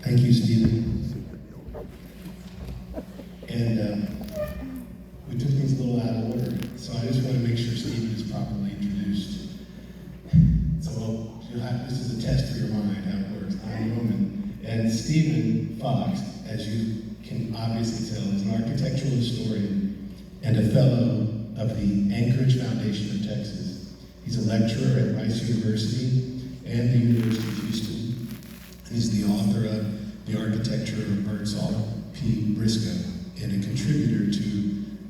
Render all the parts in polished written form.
Thank you, Stephen. And we took things a little out of order, so I just want to make sure Stephen is properly introduced. So this is a test for your mind, how it works. I'm Roman, and Stephen Fox, as you can obviously tell, is an architectural historian and a fellow of the Anchorage Foundation of Texas. He's a lecturer at Rice University and the University of Houston. And he's the author of The Architecture of Birdsall P. Briscoe and a contributor to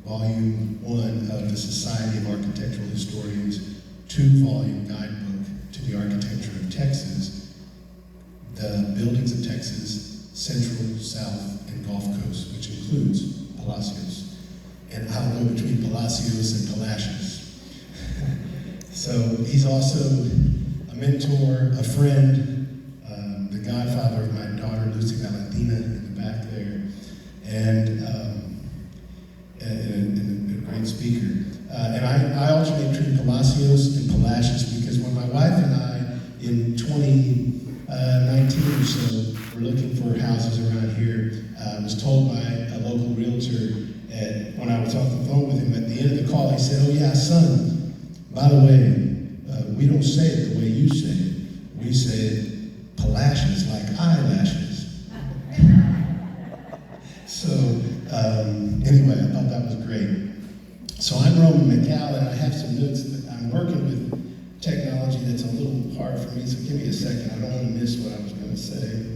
Volume 1 of the Society of Architectural Historians' 2-volume guidebook to the architecture of Texas, the buildings of Texas, Central, South, and Gulf Coast, which includes Palacios. And I'll go between Palacios and Palacios. So he's also a mentor, a friend, the godfather of my daughter, Lucy Valentina, in the back there, and a great speaker. And I alternate between Palacios and Palacios because when my wife and I, in 2019 or so, were looking for houses around here, I was told by a local realtor when I was off the phone with him at the end of the call, he said, "Oh yeah, son, by the way, we don't say it the way you say it. We say it Palacios, like eyelashes." So anyway, I thought that was great. So I'm Roman McAllen. I have some notes. I'm working with technology that's a little hard for me, so give me a second. I don't want to miss what I was going to say.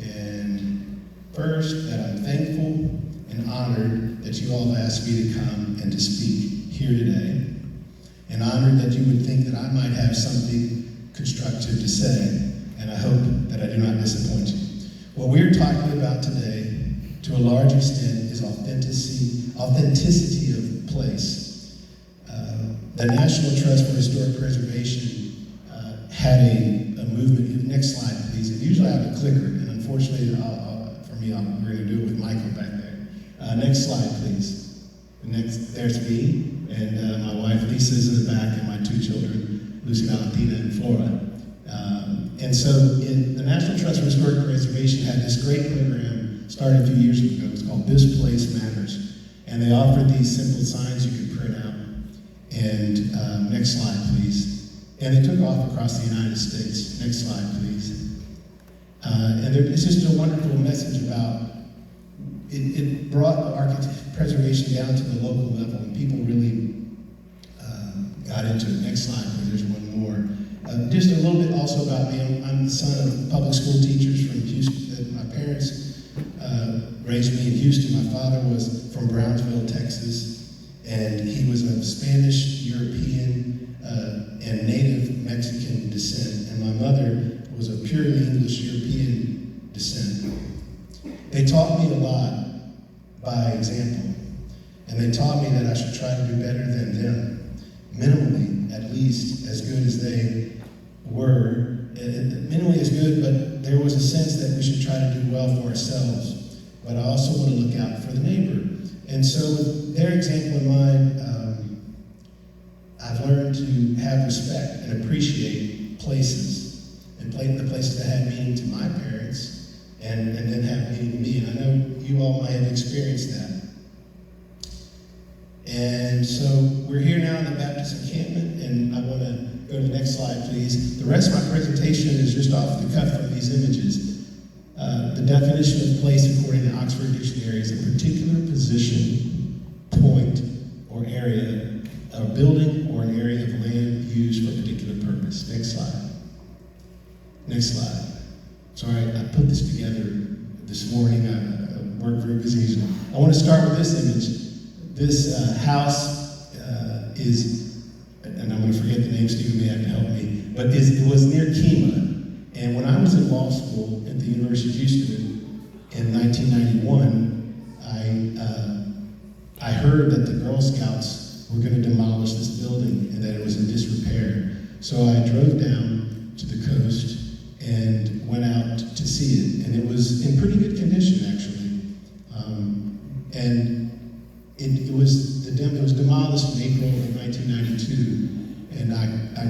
And first, that I'm thankful and honored that you all have asked me to come and to speak here today, and honored that you would think that I might have something constructive to say, and I hope that I do not disappoint you. What we're talking about today, to a large extent, is authenticity of place. The National Trust for Historic Preservation had a movement. Next slide, please. And usually I have a clicker, and unfortunately for me, we're going to do it with Michael back there. Next slide, please. There's me, and my wife Lisa's in the back, and my 2 children, Lucy Valentina and Flora. And so the National Trust for Historic Preservation had this great program started a few years ago. It was called This Place Matters. And they offered these simple signs you could print out. And next slide, please. And they took off across the United States. Next slide, please. And it's just a wonderful message about it brought preservation down to the local level, and people really got into it. Next slide, please. There's one more. Just a little bit also about me. I'm the son of public school teachers from Houston. My parents raised me in Houston. My father was from Brownsville, Texas, and he was of Spanish, European, and native Mexican descent. And my mother was of purely English European descent. They taught me a lot by example, and they taught me that I should try to do better than them, minimally, at least, as good as they were. Minimally as good, but there was a sense that we should try to do well for ourselves, but I also want to look out for the neighbor. And so with their example in mind, I've learned to have respect and appreciate places, and the places that had meaning to my parents, and then have meaning to me. And I know you all might have experienced that. And so we're here now in the Baptist encampment, and I want to go to the next slide, please. The rest of my presentation is just off the cuff from these images. The definition of place according to Oxford Dictionary is a particular position, point, or area, a building or an area of land used for a particular purpose. Next slide. Next slide. Sorry, I put this together this morning. I worked very busy. I want to start with this image. This house is, and I'm going to forget the name, Stephen may have to help me, but it was near Kima. And when I was in law school at the University of Houston in 1991, I heard that the Girl Scouts were going to demolish this building and that it was in disrepair. So I drove down to the coast and went out to see it. And it was in pretty good condition, actually. And it was demolished in April of 1992. And I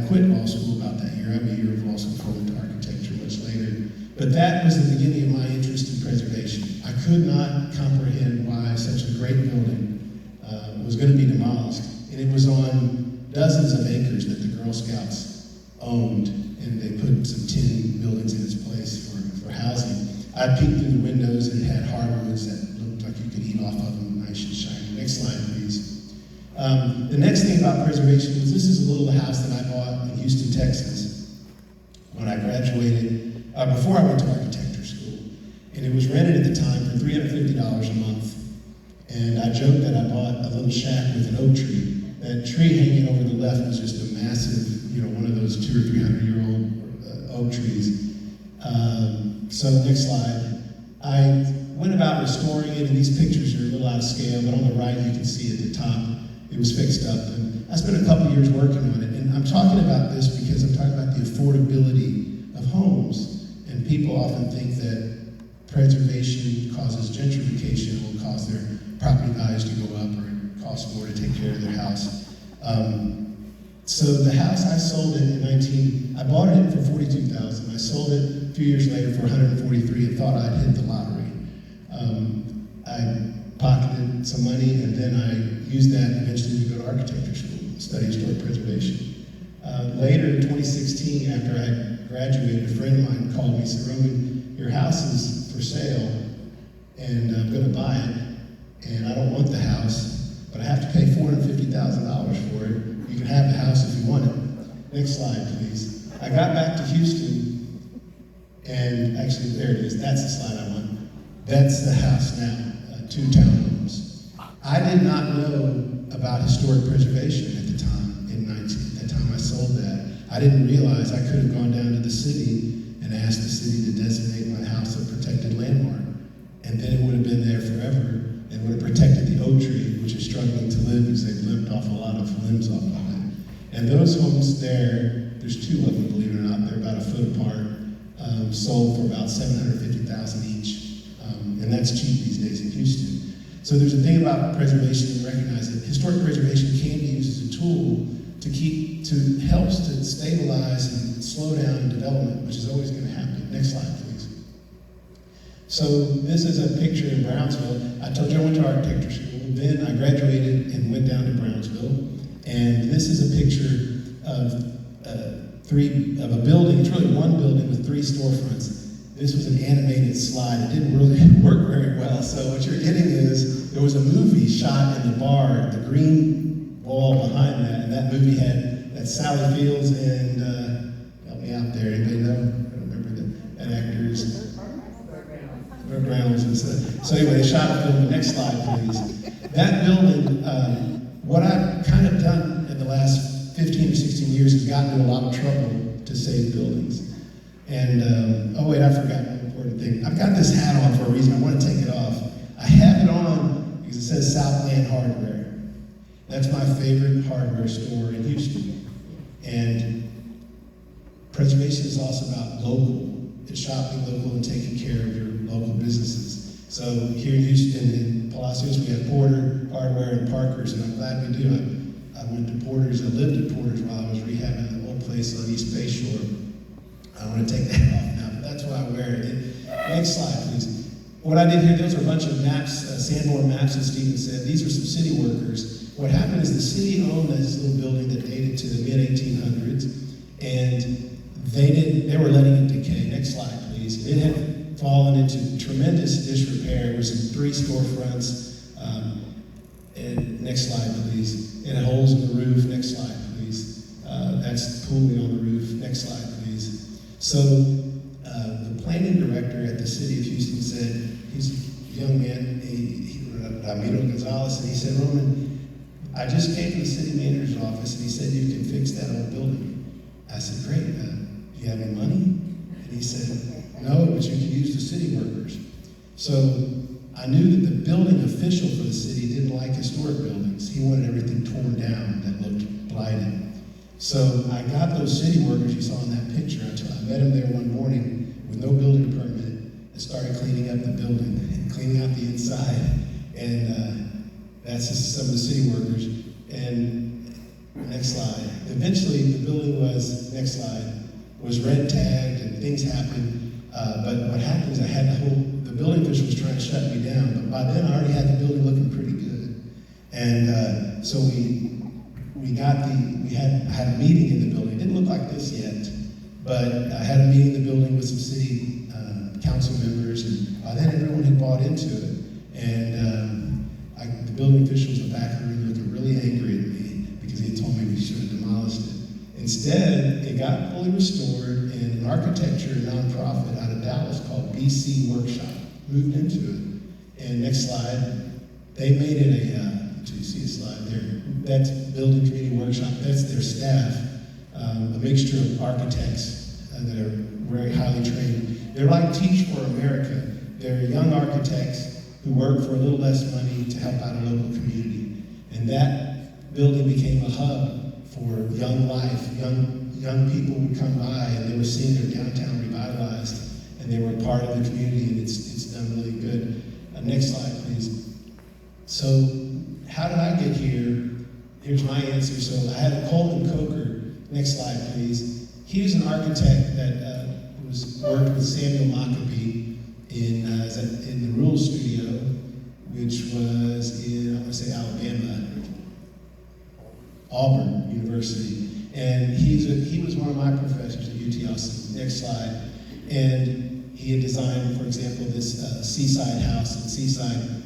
quit law school about that year. I have a year of law school before I went to architecture much later. But that was the beginning of my interest in preservation. I could not comprehend why such a great building was going to be demolished. And it was on dozens of acres that the Girl Scouts owned, and they put some tin buildings in its place for housing. I peeked through the windows and it had hardwoods that looked like you could eat off of them, nice and shiny. Next slide, please. The next thing about preservation is this is a little house that I bought in Houston, Texas when I graduated, before I went to architecture school. And it was rented at the time for $350 a month. And I joked that I bought a little shack with an oak tree. That tree hanging over the left was just a massive, one of those 200 or 300-year-old oak trees. So next slide. I went about restoring it, and these pictures are a little out of scale, but on the right you can see at the top, it was fixed up. And I spent a couple years working on it. And I'm talking about this because I'm talking about the affordability of homes. And people often think that preservation causes gentrification, will cause their property values to go up, or it costs more to take care of their house. So the house, I sold it I bought it for $42,000. I sold it a few years later for $143,000 and thought I'd hit the lottery. I pocketed some money, and then I used that eventually to go to architecture school, study historic preservation. Later in 2016, after I graduated, a friend of mine called me and said, "Roman, your house is for sale, and I'm going to buy it, and I don't want the house, but I have to pay $450,000 for it. You can have the house if you want it." Next slide, please. I got back to Houston, and actually, there it is. That's the slide I want. That's the house now, 2 townhomes. I did not know about historic preservation at the time. At the time I sold that, I didn't realize I could have gone down to the city and asked the city to designate my house a protected landmark, and then it would have been there forever, and would have protected the oak tree, which is struggling to live because they've limped off a lot of limbs off of it. And those homes there's 2 of them, believe it or not, they're about a foot apart, sold for about $750,000 each. And that's cheap these days in Houston. So there's a thing about preservation, and recognize that historic preservation can be used as a tool helps to stabilize and slow down development, which is always going to happen. Next slide, please. So this is a picture in Brownsville. I told you I went to architecture school. Then I graduated and went down to Brownsville. And this is a picture of a building. It's really one building with 3 storefronts. This was an animated slide. It didn't really work very well. So what you're getting is there was a movie shot in the bar, the green wall behind that, and that movie had Sally Fields and help me out there. Anybody know? I don't remember that actors. Burt Reynolds and stuff. So anyway, they shot a film. The next slide, please. That building. What I've kind of done in the last 15 or 16 years is gotten into a lot of trouble to save buildings. And, oh wait, I forgot an important thing. I've got this hat on for a reason. I want to take it off. I have it on because it says Southland Hardware. That's my favorite hardware store in Houston. And preservation is also about local. It's shopping local and taking care of your local businesses. So here in Houston, in Palacios, we have Porter, Hardware, and Parker's, and I'm glad we do. I went to Porter's. I lived at Porter's while I was rehabbing the old place on East Bay Shore. I don't want to take that off now, but that's why I wear it. Next slide, please. What I did here, those are a bunch of maps, Sanborn maps, as Stephen said. These are some city workers. What happened is the city owned this little building that dated to the mid-1800s, and they were letting it decay. Next slide, please. It had fallen into tremendous disrepair. It was in 3 storefronts. And next slide, please. It had holes in the roof. Next slide, please. That's pooling on the roof. Next slide, please. So the planning director at the city of Houston said, he's a young man, Ramiro Gonzalez, and he said, "Roman, I just came to the city manager's office, and he said you can fix that old building." I said, "Great, do you have any money?" And he said, "No, but you can use the city workers." So I knew that the building official for the city didn't like historic buildings. He wanted everything torn down that looked blighted. So I got those city workers you saw in that picture. I met them there one morning with no building permit and started cleaning up the building and cleaning out the inside. And that's just some of the city workers. And next slide. Eventually the building was, next slide, was red tagged and things happened. But what happened is the building official was trying to shut me down, but by then I already had the building looking pretty good. And so I had a meeting in the building. It didn't look like this yet, but I had a meeting in the building with some city council members, and by then everyone had bought into it. And the building officials in the back of the room looking really angry at me because he had told me we should have demolished it. Instead, it got fully restored, and an architecture nonprofit out of Dallas called BC Workshop moved into it. And next slide, they made it do you see a slide there? That's Building Community Workshop, that's their staff, a mixture of architects that are very highly trained. They're like Teach for America. They're young architects who work for a little less money to help out a local community. And that building became a hub for young life. Young people would come by and they were seeing their downtown revitalized, and they were part of the community, and it's done really good. Next slide, please. So how did I get here? Here's my answer. So I had Coleman Coker. Next slide, please. He was an architect that worked with Samuel Maccabee in the Rural Studio, which was in, I want to say, Alabama, Auburn University. And he was one of my professors at UT Austin. Next slide. And he had designed, for example, this seaside house in Seaside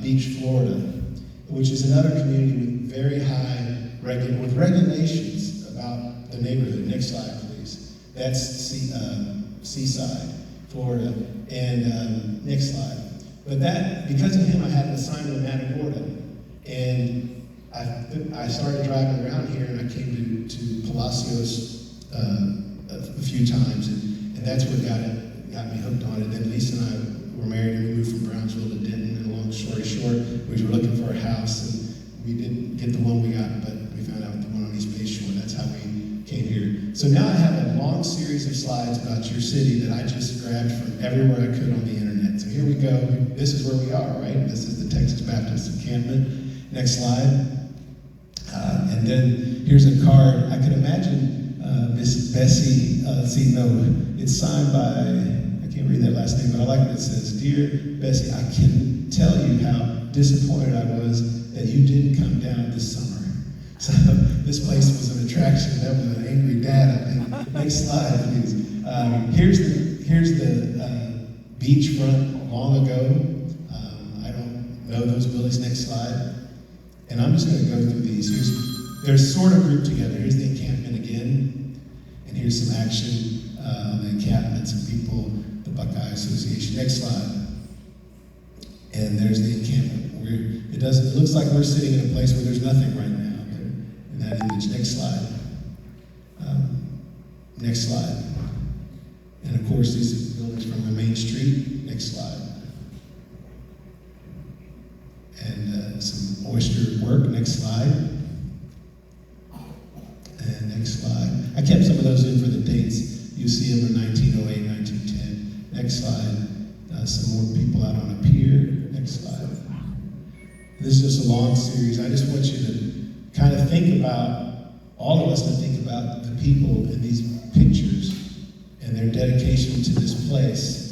Beach, Florida, which is another community with very high regulations about the neighborhood. Next slide, please. That's Seaside, Florida. And next slide. But because of him, I had an assignment in Matagorda. And I started driving around here, and I came to Palacios a few times, and that's what got me hooked on it. Then Lisa and I were married, and we moved from Brownsville to Denton, and long story short, we were looking for a house, and we didn't get the one we got, but we found out the one on East Bay Shore. That's how we came here. So now I have a long series of slides about your city that I just grabbed from everywhere I could on the internet. So here we go. This is where we are, right? This is the Texas Baptist encampment. Next slide. And then here's a card. I can imagine Miss Bessie, it's signed by, I can't read that last name, but I like what it says. Dear Bessie, I can tell you how disappointed I was that you didn't come down this summer. So this place was an attraction. That was an angry dad, I think. Next slide, please. Here's the beachfront long ago. I don't know those buildings. Next slide. And I'm just going to go through these. They're sort of grouped together. Here's the encampment again, and here's some action on the encampment, some people, the Buckeye Association. Next slide. And there's the encampment. It looks like we're sitting in a place where there's nothing right now there in that image. Next slide. Next slide. And of course, these are buildings from the main street. Next slide. And some oyster work. Next slide. And next slide. I kept some of those in for the dates. You see them in 1908, 1910. Next slide. Some more people out on a pier. Next slide. This is just a long series. I just want you to kind of think about, all of us to think about the people in these pictures and their dedication to this place.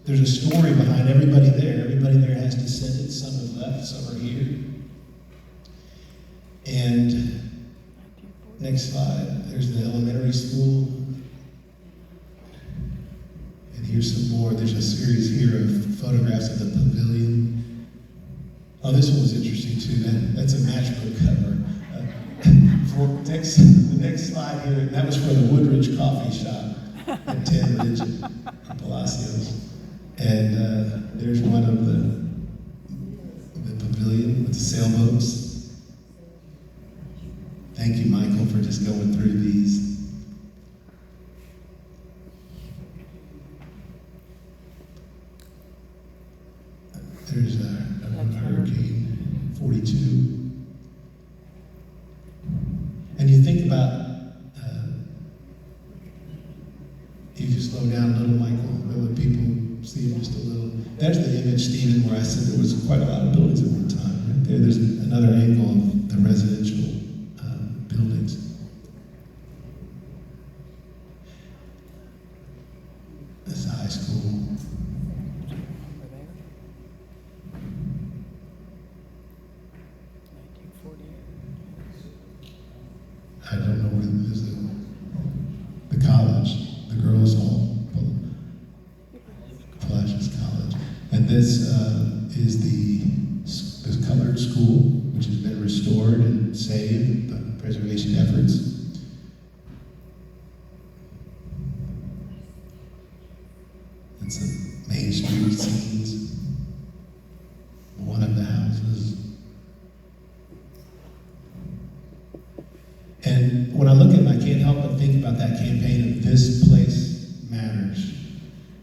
There's a story behind everybody there. Everybody there has descendants. Some have left, some are here. And next slide. There's the elementary school. And here's some more. There's a series here of photographs of the pavilion. Oh, this one was interesting too. That's a matchbook cover. The next slide here, that was for the Woodridge Coffee Shop at 10 Ridge in Palacios. And there's one of the pavilion with the sailboats. Thank you, Michael, for just going through these. There's a Hurricane 42. And you think about, if you slow down a little, Michael, when people see it just a little. There's the image, Stephen, where I said there was quite a lot of buildings at one time. Right there, there's another angle of the residential buildings. This is the colored school, which has been restored and saved by preservation efforts. And some Main Street scenes. One of the houses. And when I look at it, I can't help but think about that campaign of "This Place Matters."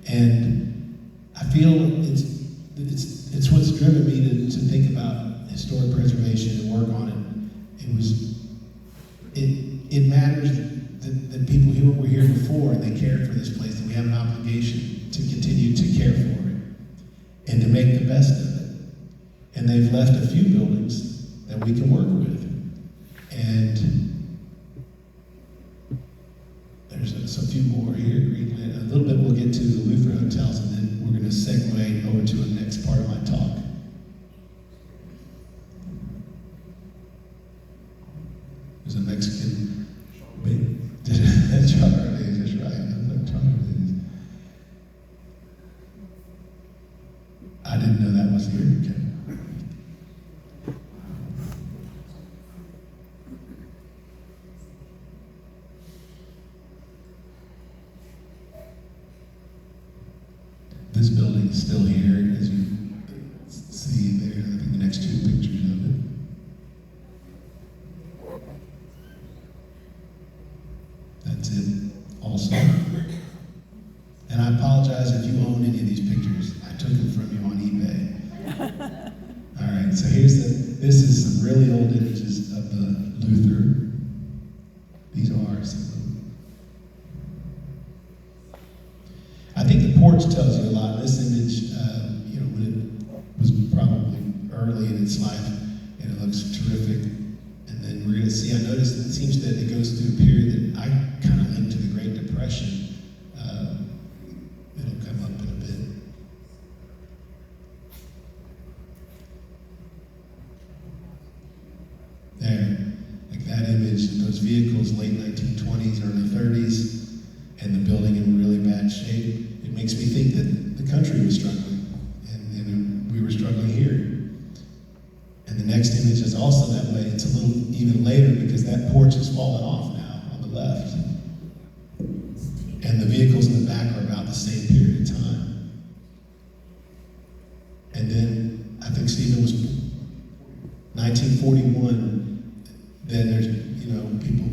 And I feel it's what's driven me to think about historic preservation and work on it. It matters that people who were here before and they cared for this place, and we have an obligation to continue to care for it and to make the best of it. And they've left a few buildings that we can work with. And there's a few more here. A little bit we'll get to the Luther hotels, and then we're going to segue over to the next part of my talk. There's a Mexican. That's right. I didn't know that was here. Okay. This building is still here, as you see there. I think the next two pictures of it. That's it also. And I apologize if you own any of these pictures. I took them from you on eBay. All right, so this is some really old images of the Luther. These are some of them. I think the porch tells you a lot. This image, when it was probably early in its life, and it looks terrific. And then we're going to see, I noticed that it seems that it goes through a period that I kind of link to the Great Depression. It'll come up in a bit. There, like that image, those vehicles, late 1920s, early 30s, and the building in really bad shape. It makes me think that the country was struggling, and we were struggling here. And the next image is also that way. It's a little even later because that porch has fallen off now on the left. And the vehicles in the back are about the same period of time. And then I think Stephen was 1941. Then there's people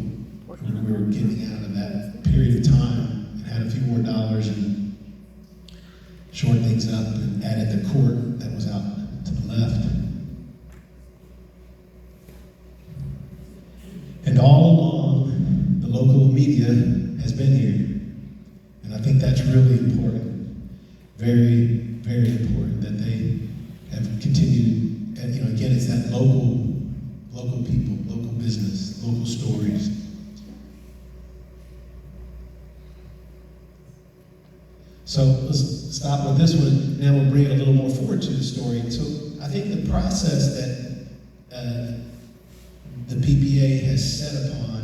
who were getting out of that period of time and had a few more dollars and shored things up and added the court that was out to the left. And all along, the local media has been here. And I think that's really important. Very, very important that they have continued. And again, it's that local people, local business, local stories. So let's stop with this one. Now we'll bring it a little more forward to the story. So I think the process that the PPA has set upon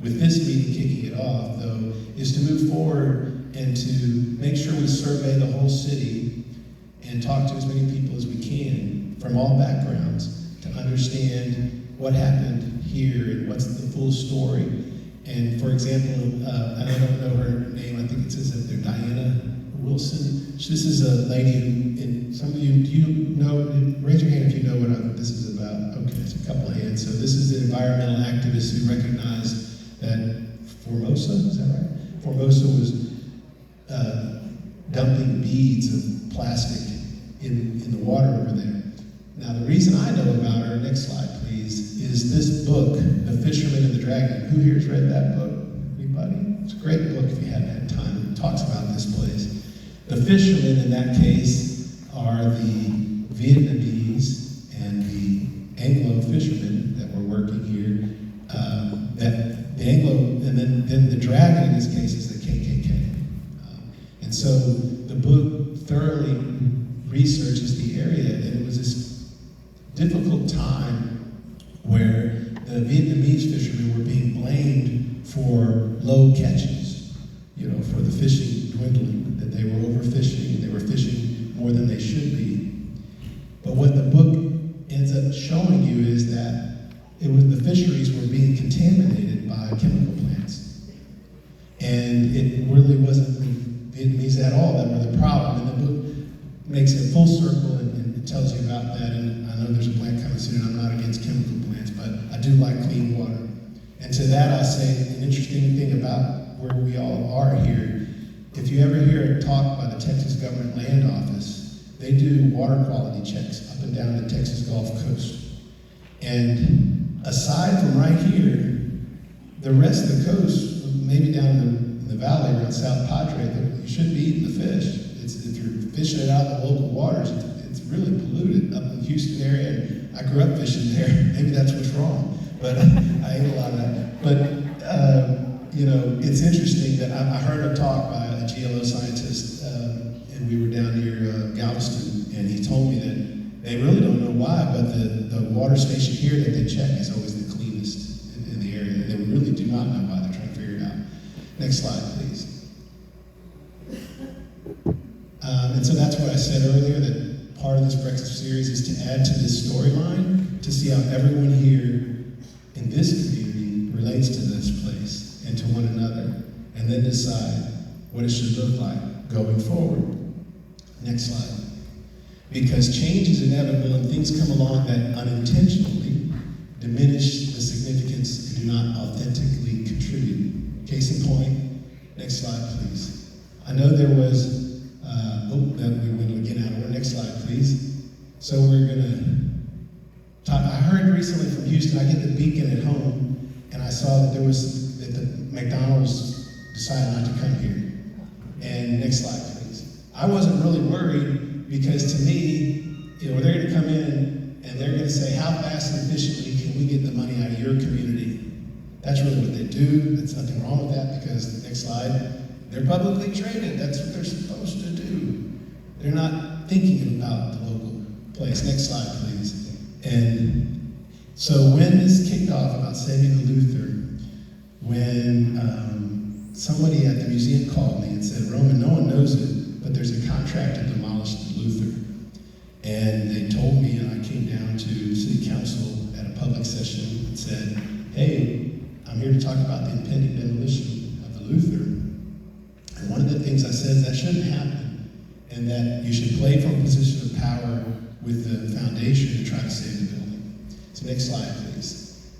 with this meeting kicking it off, though, is to move forward and to make sure we survey the whole city and talk to as many people as we can from all backgrounds to understand what happened here and what's the full story. And for example, and I don't know her name, I think it says that they're Diana Wilson. This is a lady who, and some of you, do you know, raise your hand if you know what this is about. Okay, it's a couple of hands. So this is an environmental activist who recognized that Formosa, is that right? Formosa was dumping beads of plastic in the water over there. Now the reason I know about her, next slide please, is this book, The Fisherman and the Dragon. Who here's read that book? Anybody? It's a great book if you haven't had time. It talks about this place. The fishermen in that case are the Vietnamese and the Anglo fishermen that were working here. That the Anglo, and then the dragon in this case is the KKK. And so the book thoroughly researches the area, and it was this difficult time where the Vietnamese fishermen were being blamed for low catches, for the fishing dwindling, that they were overfishing, they were fishing more than they should be. the fisheries were being contaminated by chemical plants. And it really wasn't the Vietnamese at all that were the problem. And the book makes it full circle and it tells you about that. And I know there's a plant coming soon, and I'm not against chemical plants, but I do like clean water. And to that I say an interesting thing about where we all are here. If you ever hear a talk by the Texas Government Land Office, they do water quality checks up and down the Texas Gulf Coast. And aside from right here, the rest of the coast, maybe down in the valley around South Padre, you shouldn't be eating the fish. If you're fishing it out of the local waters, it's really polluted up in the Houston area. And I grew up fishing there. Maybe that's what's wrong, but I ate a lot of that. But it's interesting that I heard a talk by a GLO scientist, and we were down near Galveston, and he told me that they really don't know why, but the water station here that they check is always the cleanest in the area. They really do not know why. They're trying to figure it out. Next slide, please. And so that's what I said earlier, that part of this breakfast series is to add to this storyline, to see how everyone here in this community relates to this place and to one another, and then decide what it should look like going forward. Next slide. Because change is inevitable and things come along that unintentionally diminish the significance and do not authentically contribute. Case in point, next slide, please. I know there was, that we went again out of order. Next slide, please. So we're gonna talk, I heard recently from Houston, I get the Beacon at home, and I saw that the McDonald's decided not to come here. And next slide, please. I wasn't really worried because to me, they're gonna come in and they're gonna say, how fast and efficiently can we get the money out of your community? That's really what they do. There's nothing wrong with that because, next slide, they're publicly traded. That's what they're supposed to do. They're not thinking about the local place. Next slide, please. And so when this kicked off about saving the Luther, when somebody at the museum called me and said, Roman, no one knows it, but there's a contract to demolish the Luther. And they told me, and I came down to city council at a public session and said, hey, I'm here to talk about the impending demolition of the Luther. And one of the things I said is that shouldn't happen, and that you should play from a position of power with the foundation to try to save the building. So next slide, please.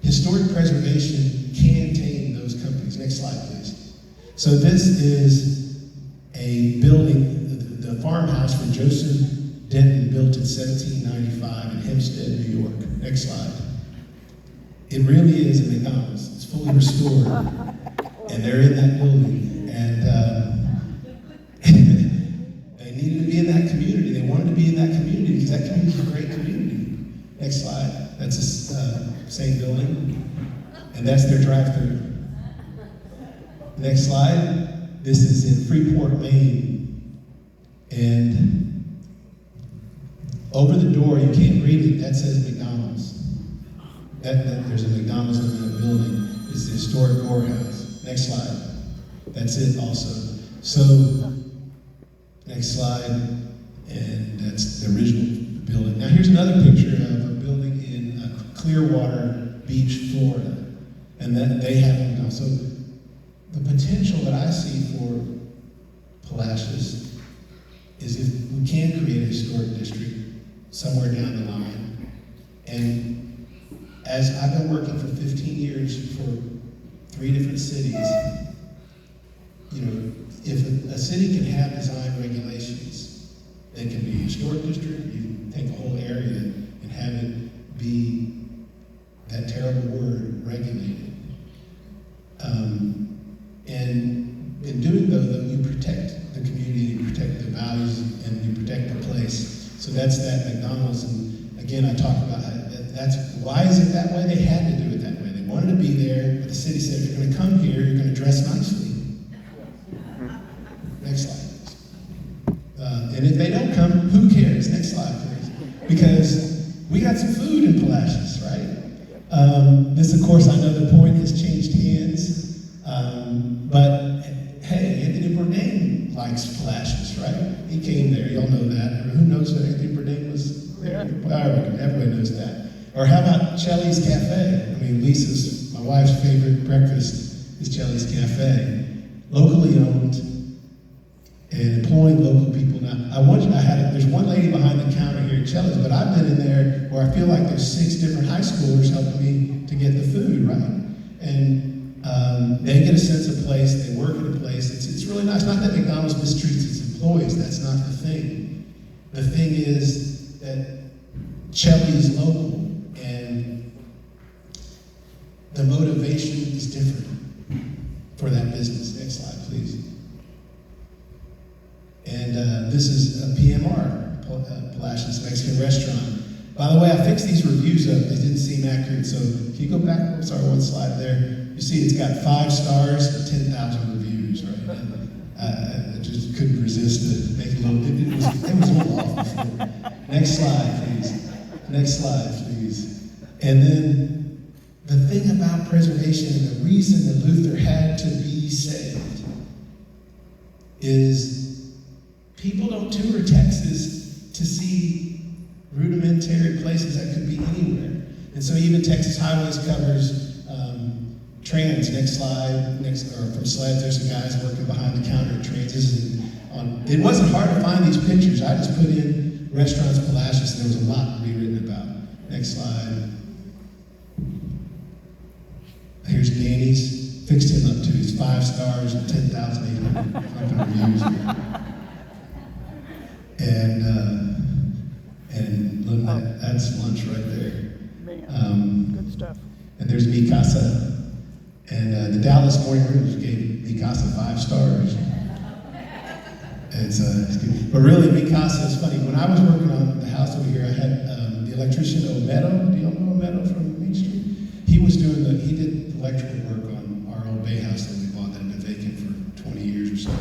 Historic preservation can tame those companies. Next slide, please. So this is a building, the farmhouse where Joseph Denton built in 1795 in Hempstead, New York. Next slide. It really is a McDonald's. It's fully restored, and they're in that building. And they needed to be in that community. They wanted to be in that community because that community is a great community. Next slide. That's the same building, and that's their drive-thru. Next slide. This is in Freeport, Maine, and over the door, you can't read it, that says McDonald's. There's a McDonald's in that building. It's the historic courthouse. Next slide. That's it also. So, next slide, and that's the original building. Now here's another picture of a building in Clearwater Beach, Florida, and that they have them. So the potential that I see for Palacios is if we can create a historic district somewhere down the line. And as I've been working for 15 years for 3 different cities, if a city can have design regulations, they can be a historic district. You can take a whole area and have it be that terrible word, regulated. And in doing though, you protect the community, you protect the values, and you protect the place. So that's that McDonald's. And again, I talk about why is it that way? They had to do it that way. They wanted to be there, but the city said, if you're going to come here, you're going to dress nicely. Next slide. And if they don't come, who cares? Next slide, please. Because we got some food in Palacios, right? This, of course, I know the point has changed hands, but hey, Anthony Bourdain likes Palacios, right? He came there, y'all know that. Who knows that Anthony Bourdain was there? Everybody knows that. Or how about Chelly's Cafe? I mean, my wife's favorite breakfast is Chelly's Cafe. Locally owned and employing local people. Now, there's one lady behind the counter here at Chelly's, but I've been in there where I feel like there's 6 different high schoolers helping me to get the food, right? And they get a sense of place, they work at a place. It's really nice. Not that McDonald's mistreats its employees, that's not the thing. The thing is that Chelly's local, and the motivation is different for that business. Next slide, please. And this is a PMR, Palacios Mexican Restaurant. By the way, I fixed these reviews up. They didn't seem accurate, so can you go back, one slide there? You see it's got 5 stars and 10,000 reviews, right? I just couldn't resist it. Make it was a little off before. Next slide, please. Next slide, please. And then the thing about preservation and the reason that Luther had to be saved is people don't tour Texas to see rudimentary places that could be anywhere. And so even Texas Highways covers trans. Next slide. From sleds, there's some guys working behind the counter at trans. It wasn't hard to find these pictures. I just put in restaurants Palacios, and there was a lot to be written about. Next slide. Here's Danny's. Fixed him up too. He's 5 stars and 10,800 reviews. And look, that's lunch right there. Good stuff. And there's Mi Casa. And the Dallas Morning News gave Mi Casa 5 stars. It's good. But really, Mi Casa is funny. When I was working on the house over here, I had the electrician Omedo. Do you know Omedo from Main Street? He did electrical work on our old Bay house that we bought that had been vacant for 20 years or so.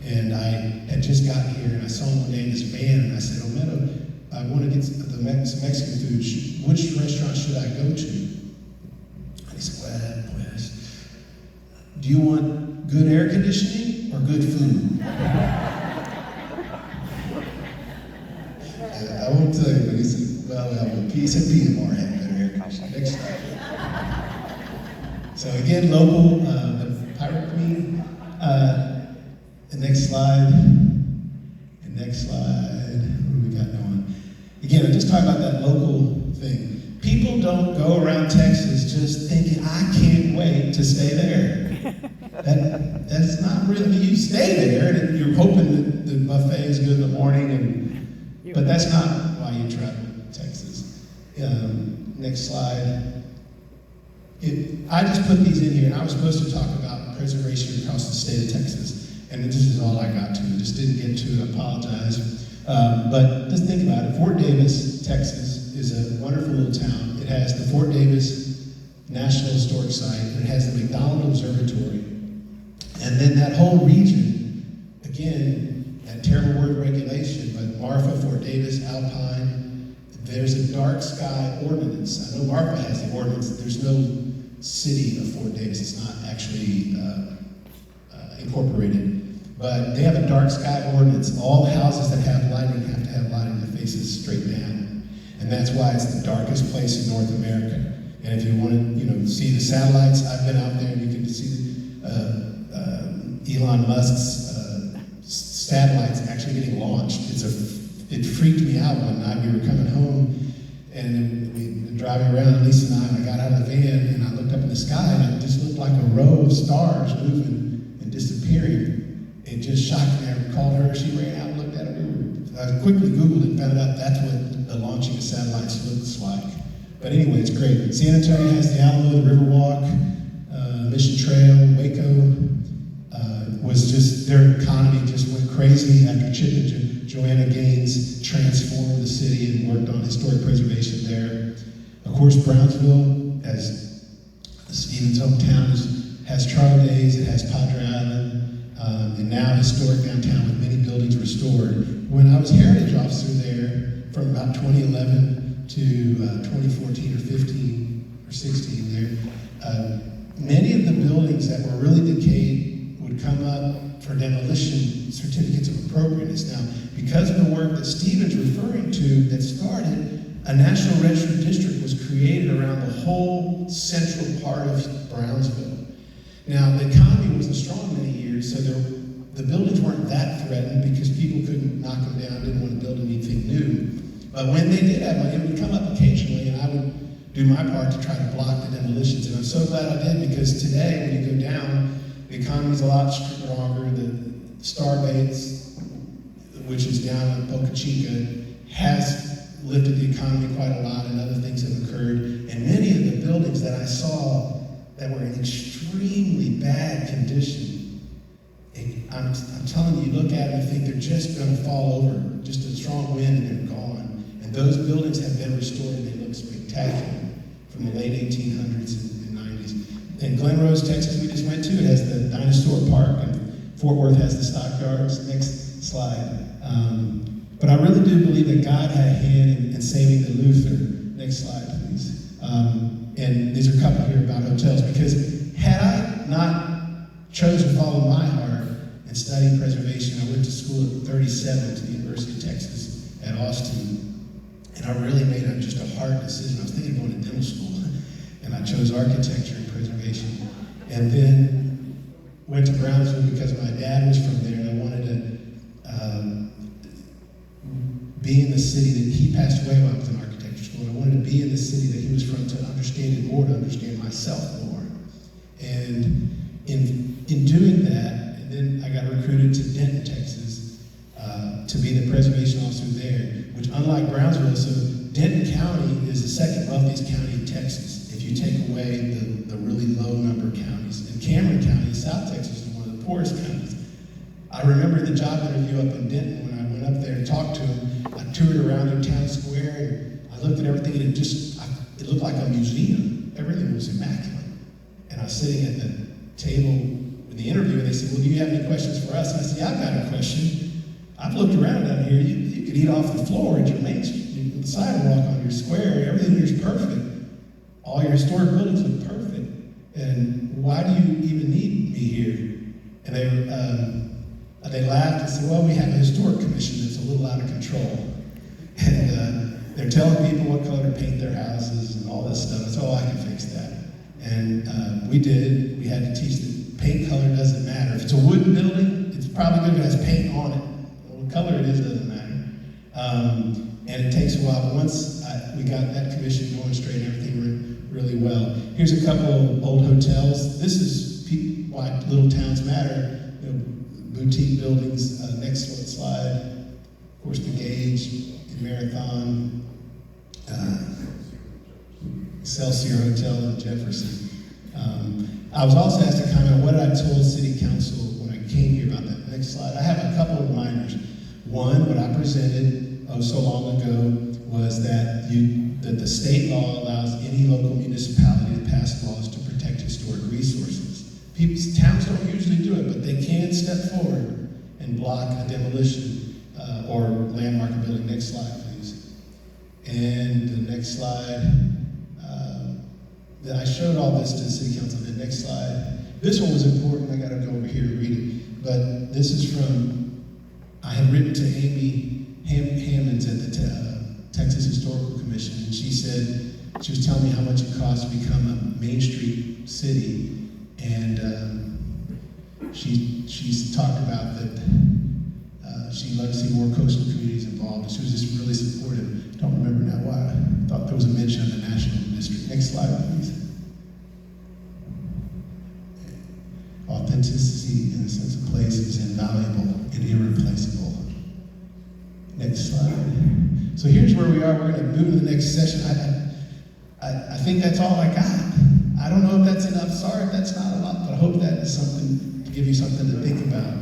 And I had just gotten here, and I saw him one day in this van, and I said, Omedo, I want to get some Mexican food. Which restaurant should I go to? And he said, well, do you want good air conditioning or good food? I won't tell you, but he said, he said PMR had better air conditioning. Next slide. So again, local, the Pirate Queen. The next slide. And next slide. What do we got going? Again, I'm just talking about that local thing. People don't go around Texas just thinking, I can't wait to stay there. That's not really, you stay there and you're hoping that the buffet is good in the morning, but that's not why you travel to Texas. Next slide. I just put these in here, and I was supposed to talk about preservation across the state of Texas, and this is all I got to. I just didn't get to it, I apologize. But just think about it. Fort Davis, Texas, is a wonderful little town. It has the Fort Davis National Historic Site, and it has the McDonald Observatory. And then that whole region, again, that terrible word regulation, but Marfa, Fort Davis, Alpine, there's a dark sky ordinance. I know Marfa has the ordinance. There's no city of Fort Davis. It's not actually incorporated. But they have a dark sky ordinance. All houses that have lighting have to have lighting that faces straight down. And that's why it's the darkest place in North America. And if you want to, see the satellites, I've been out there and you can see Elon Musk's satellites actually getting launched. It freaked me out one night. We were coming home and we were driving around, Lisa and I got out of the van and I looked up in the sky and it just looked like a row of stars moving and disappearing. It just shocked me. I called her, she ran out and looked at it. I quickly Googled it and found out that's what the launching of satellites looks like. But anyway, it's great. San Antonio has the Alamo, the Riverwalk, Mission Trail, Waco. Their economy just went crazy after Chip and Joanna Gaines transformed the city and worked on historic preservation there. Of course, Brownsville, as Stephen's hometown, has Charlie Days, it has Padre Island, and now historic downtown with many buildings restored. When I was heritage officer there from about 2011 to 2014 or 15 or 16 there, many of the buildings that were really decayed would come up for demolition certificates of appropriateness. Now, because of the work that Stephen's referring to that started, a national registered district was created around the whole central part of Brownsville. Now, the economy wasn't strong many years, so the buildings weren't that threatened because people couldn't knock them down, didn't want to build anything new. But when they did have money, it would come up occasionally, and I would do my part to try to block the demolitions. And I'm so glad I did, because today, when you go down, the economy's a lot stronger. The Starbaits, which is down in Boca Chica, has lifted the economy quite a lot, and other things have occurred. And many of the buildings that I saw that were in extremely bad condition, and I'm telling you, you look at them and think they're just going to fall over, just a strong wind and they're gone. And those buildings have been restored and they look spectacular from the late 1800s and 90s. In Glen Rose, Texas, we just went to, it has the Dinosaur Park, and Fort Worth has the Stockyards. Next slide. But I really do believe that God had a hand in saving the Luther. Next slide, please. And there's a couple here about hotels, because had I not chosen to follow my heart and study preservation, I went to school at 37 to the University of Texas at Austin, and I really made just a hard decision. I was thinking of going to dental school, and I chose architecture and preservation. And then went to Brownsville because my dad was from there, and I wanted to be in the city that he passed away when I was in architecture school. And I wanted to be in the city that he was from to understand it more, to understand myself more. And in doing that, and then I got recruited to Denton, Texas, to be the preservation officer there, which, unlike Brownsville, so Denton County is the second wealthiest county in Texas if you take away the really low number of counties. And Cameron County in South Texas is one of the poorest counties. I remember the job interview up in Denton when I went up there and talked to him. I toured around in town square, and I looked at everything, and it looked like a museum. Everything was immaculate. And I was sitting at the table in the interview, and they said, well, do you have any questions for us? And I said, yeah, I've got a question. I've looked around down here. You could eat off the floor at your main street, the sidewalk on your square. Everything here is perfect. All your historic buildings look perfect. And why do you even need me here? And they laughed and said, well, we have a historic commission that's a little out of control. And they're telling people what color to paint their houses and all this stuff. So I can fix that. And we did. We had to teach that paint color doesn't matter. If it's a wooden building, it's probably good if it has paint on it. What color it is doesn't matter. And it takes a while. But once we got that commission going straight, everything went really well. Here's a couple of old hotels. This is why little towns matter. Boutique buildings. Next slide. Of course, the Gage, the Marathon, Excelsior Hotel in Jefferson. I was also asked to comment on what I told City Council when I came here about that. Next slide. I have a couple of reminders. One, what I presented so long ago was that the state law allows any local municipality to pass laws to protect historic resources. Towns don't usually do it, but they can step forward and block a demolition or landmark a building. Next slide, please. And the next slide. I showed all this to the City Council. The next slide. This one was important. I got to go over here and read it. But this is from, I had written to Amy Hammonds at the Texas Historical Commission, and she said, she was telling me how much it costs to become a Main Street city. And she's talked about that she'd love to see more coastal communities involved, and she was just really supportive. Don't remember now why. I thought there was a mention of the National District. Next slide, please. Authenticity in the sense of place is invaluable and irreplaceable. Next slide. So here's where we are. We're going to move to the next session. I think that's all I got. I don't know if that's enough. Sorry if that's not a lot, but I hope that is something to give you something to think about.